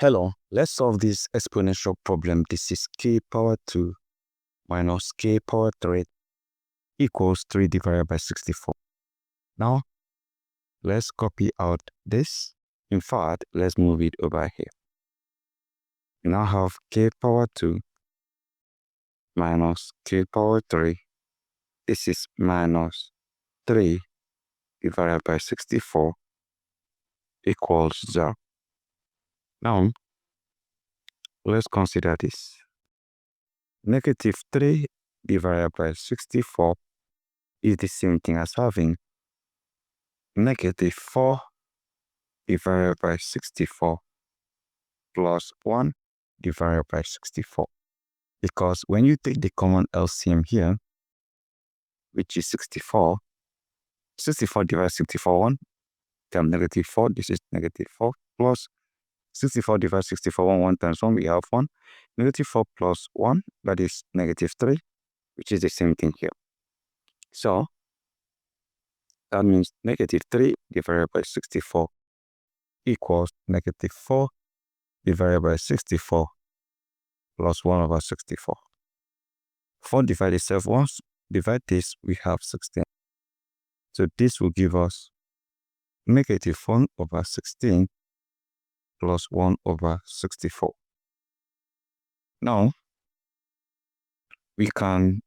Hello, let's solve this exponential problem. This is k power 2 minus k power 3 equals 3 divided by 64. Now, let's copy out this. In fact, let's move it over here. We now have k power 2 minus k power 3. This is minus 3 divided by 64 equals 0. Now, let's consider this. Negative 3 divided by 64 is the same thing as having negative 4 divided by 64 plus 1 divided by 64. Because when you take the common LCM here, which is 64 divided by 64, 1 times negative 4, this is negative 4, plus 64 divided by 64, 1 times 1, we have 1. Negative 4 plus 1, that is negative 3, which is the same thing here. So, that means negative 3 divided by 64 equals negative 4 divided by 64 plus 1 over 64. 4 divided itself once, divide this, we have 16. So this will give us negative 1 over 16 plus 1 over 64. Now, we can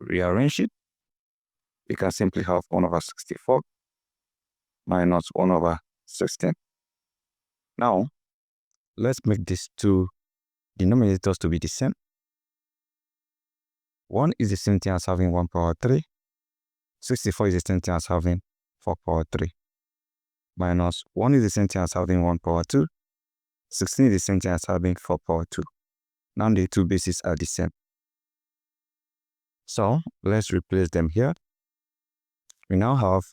rearrange it. We can simply have 1 over 64 minus 1 over 16. Now, let's make these two denominators to be the same. 1 is the same thing as having 1 power 3. 64 is the same thing as having 4 power 3. Minus 1 is the same thing as having 1 power 2. 16 is the same thing as having 4 power 2. Now the two bases are the same. So let's replace them here. We now have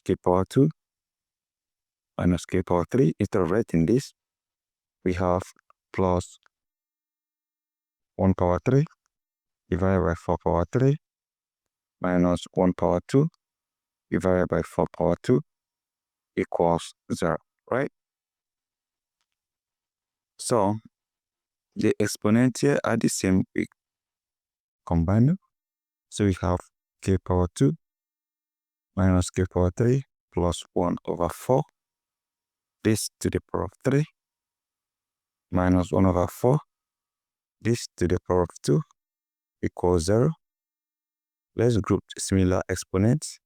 k power 2 minus k power 3. Instead of writing this, we have plus 1 power 3 divided by 4 power 3 minus 1 power 2 divided by 4 power 2 equals 0, right? So the exponent here are the same. We combine them. So we have k power 2 minus k power 3 plus 1 over 4. This to the power of 3 minus 1 over 4. This to the power of 2 equals 0. Let's group similar exponents.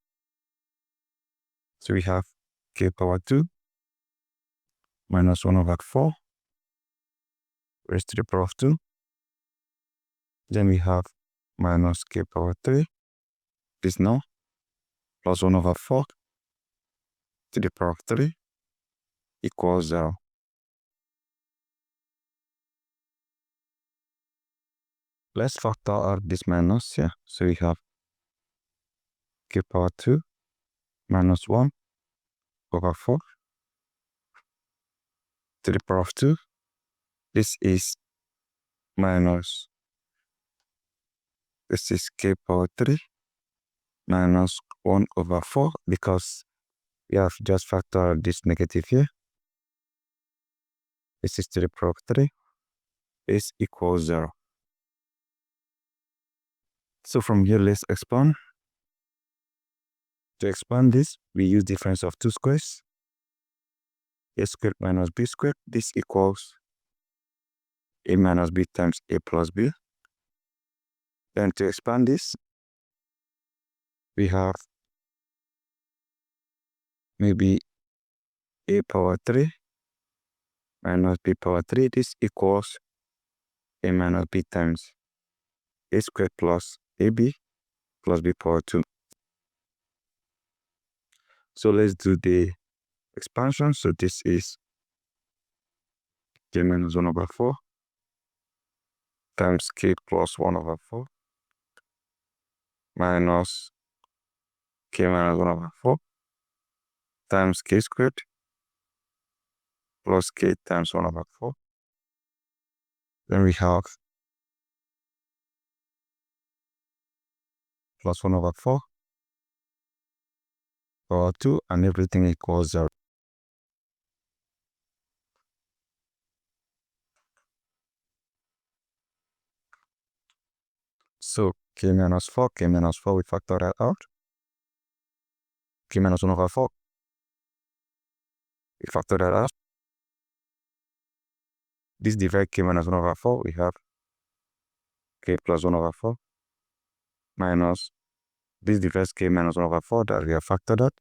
So we have k power 2 minus 1 over 4 raised to the power of 2. Then we have minus k power 3. This now plus 1 over 4 to the power of 3 equals 0. Let's factor out this minus here. So we have k power 2 minus 1 over 4 to the power of 2. This is minus, this is k power 3 minus 1 over 4 because we have just factored this negative here. This is to the power of 3. This equals 0. So from here, let's expand. To expand this, we use difference of two squares. A squared minus b squared. This equals a minus b times a plus b. Then to expand this, we have maybe a power 3 minus b power 3. This equals a minus b times a squared plus ab plus b power 2. So let's do the expansion. So this is k minus 1 over 4 times k plus 1 over 4 minus k minus 1 over 4 times k squared plus k times 1 over 4. Then we have plus 1 over 4 power 2 and everything equals 0. So k minus 4, we factor that out. K minus 1 over 4, we factor that out. This divide k minus 1 over 4, we have k plus 1 over 4 minus this divides k minus 1 over 4 that we have factored out.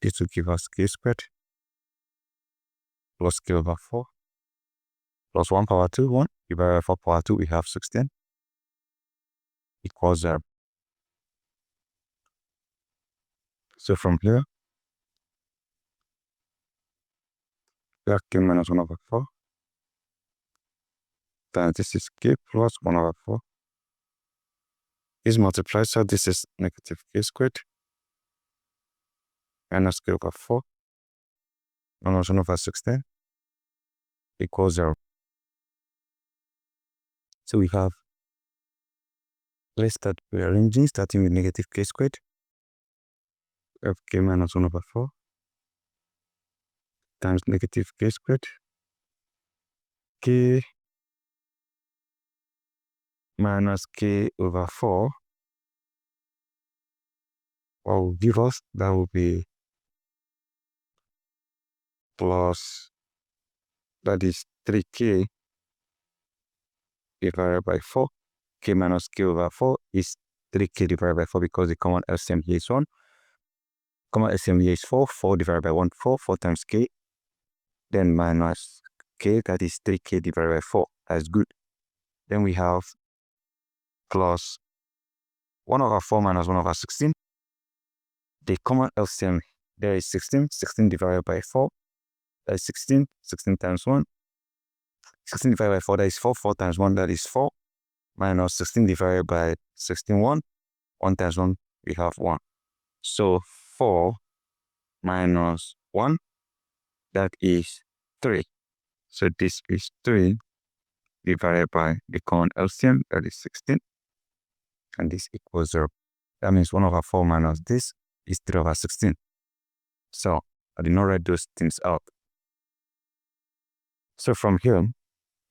This will give us k squared plus k over 4 plus 1 power 2, 1 divided by 4 power 2, we have 16 equals 0. So from here, we have k minus 1 over 4 times this is k plus 1 over 4. This multiplies, so this is negative k squared minus k over 4 minus 1 over 16 equals 0. So we have, let's start rearranging, starting with negative k squared. We have k minus 1 over 4 times negative k squared. K minus k over 4, what will give us? That will be plus, that is 3k divided by 4. K minus k over 4 is 3k divided by 4 because the common LCM here is 1. Common LCM here is 4. 4 divided by 1, 4. 4 times k. Then minus k, that is 3k divided by 4. That's good. Then we have plus 1 over 4 minus 1 over 16. The common LCM there is 16. 16 divided by 4. That is 16. 16 times 1. 16 divided by 4, that is 4. 4 times 1, that is 4. Minus 16 divided by 16, 1. 1 times 1, we have 1. So 4 minus 1, that is 3. So this is 3 divided by the common LCM, that is 16. And this equals 0. That means 1 over 4 minus this is 3 over 16. So I did not write those things out. So from here,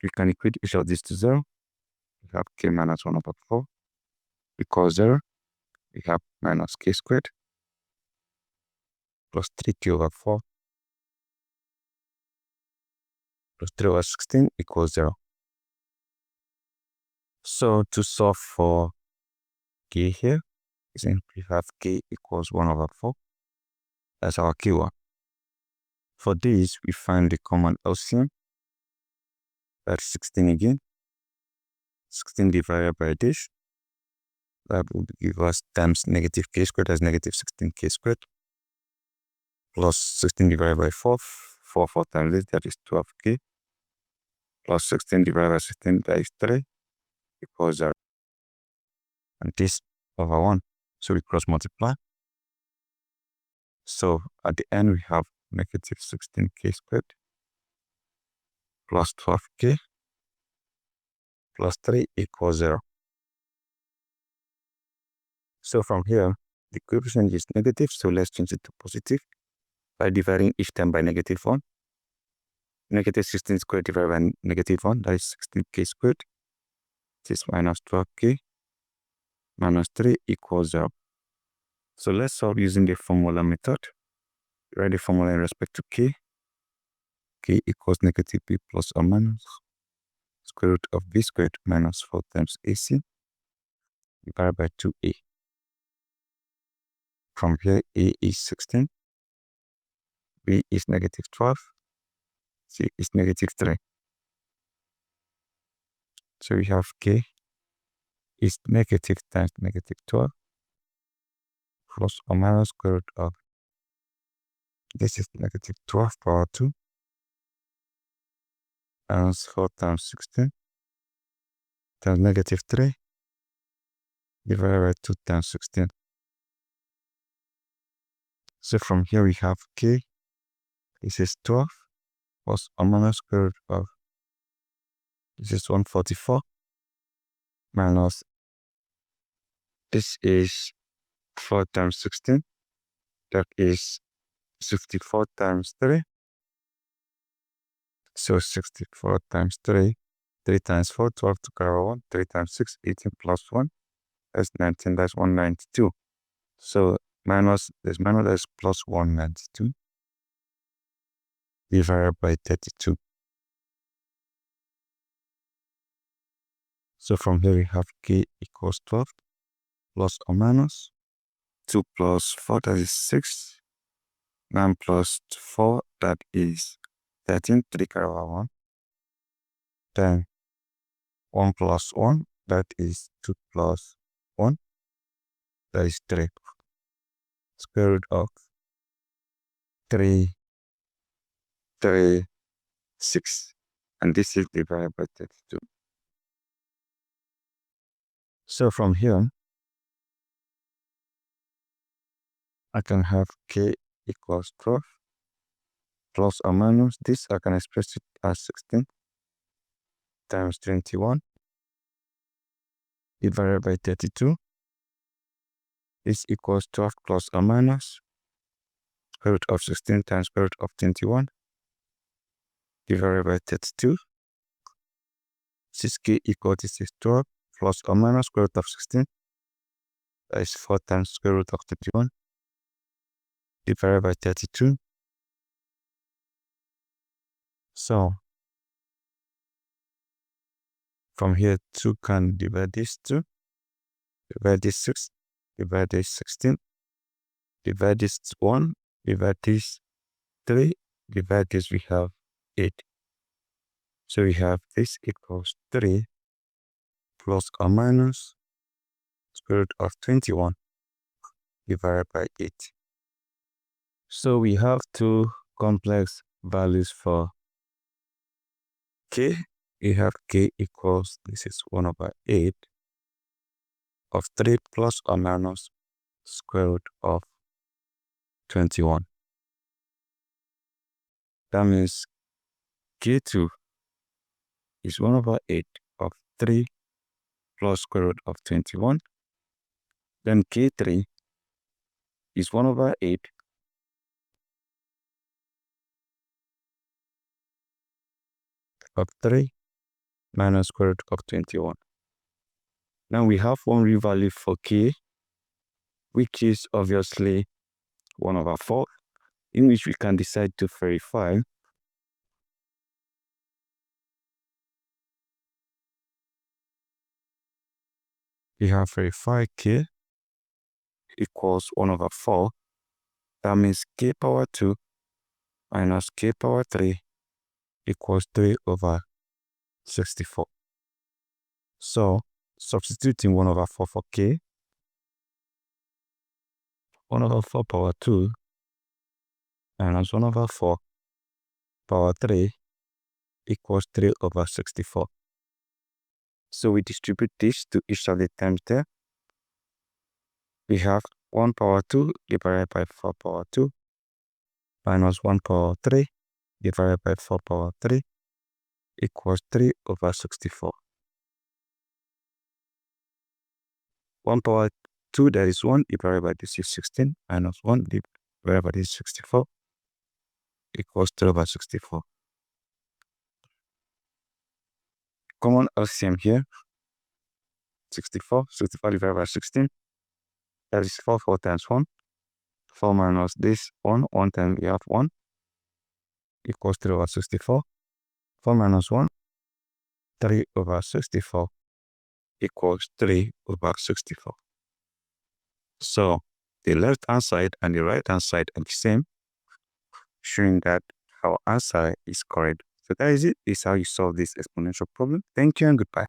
we can equate each of these to 0. We have k minus 1 over 4 equals 0. We have minus k squared plus 3k over 4 plus 3 over 16 equals 0. So to solve for k here, we simply have k equals 1 over 4. That's our k1. For this, we find the common LCM. That's 16 again. 16 divided by this. That will give us times negative k squared, that's negative 16k squared. Plus 16 divided by 4. 4 times this, that is 12k. Plus 16 divided by 16, that is 3. Equals 0. And this over 1. So we cross multiply. So at the end, we have negative 16k squared plus 12k plus 3 equals 0. So from here, the coefficient is negative, so let's change it to positive by dividing each term by negative 1. Negative 16 squared divided by negative 1, that is 16k squared. This is minus 12k minus 3 equals 0. So let's solve using the formula method. Write the formula in respect to k. K equals negative b plus or minus square root of b squared minus 4 times ac divided by 2a. From here, a is 16, b is negative 12, c is negative 3. So we have k is negative times negative 12 plus or minus square root of, this is negative 12 power 2 minus 4 times 16 times negative 3 divided by 2 times 16. So from here we have k, this is 12 plus or minus square root of, this is 144 minus, this is 4 times 16, that is 64 times 3. So 64 times 3, 3 times 4, 12 to power 1. 3 times 6, 18 plus 1. That's 19, that's 192. So there's minus that's plus 192 divided by 32. So from here we have k equals 12 plus or minus 2 plus 4, that is 6. 9 plus 4, that is 13, 3 power 1. Then 1 plus 1, that is 2 plus 1, that is 3. Square root of 3, 3, 6. And this is divided by 32. So from here, I can have k equals 12 plus or minus this. I can express it as 16 times 21 divided by 32. This equals 12 plus or minus square root of 16 times square root of 21 divided by 32. 6k equals this is 12 plus or minus square root of 16. That is 4 times square root of 21 divided by 32. So from here, 2 can divide this 2, divide this 6, divide this 16, divide this 1, divide this 3, divide this, we have 8. So we have this equals 3 plus or minus square root of 21 divided by 8. So we have two complex values for k. We have k equals, this is 1 over 8 of 3 plus or minus square root of 21. That means k2 is 1 over 8 of 3 plus square root of 21. Then k3 is 1 over 8 of 3 minus square root of 21. Now we have one real value for k, which is obviously 1 over 4, in which we can decide to verify. We have verify k equals 1 over 4. That means k power 2 minus k power 3 equals 3 over 64. So substituting 1 over 4 for k, 1 over 4 power 2 minus 1 over 4 power 3 equals 3 over 64. So we distribute this to each of the terms there. We have 1 power 2 divided by 4 power 2 minus 1 power 3 divided by 4 power 3 equals 3 over 64. 1 power 2, that is 1 divided by this is 16 minus 1 divided by this is 64 equals 3 over 64. Common LCM here, 64 divided by 16, that is 4 times 1, 4 minus this 1 times we have 1 equals 3 over 64, 4 minus 1, 3 over 64 equals 3 over 64. So the left hand side and the right hand side are the same, showing that our answer is correct. So that is it. This is how you solve this exponential problem. Thank you and goodbye.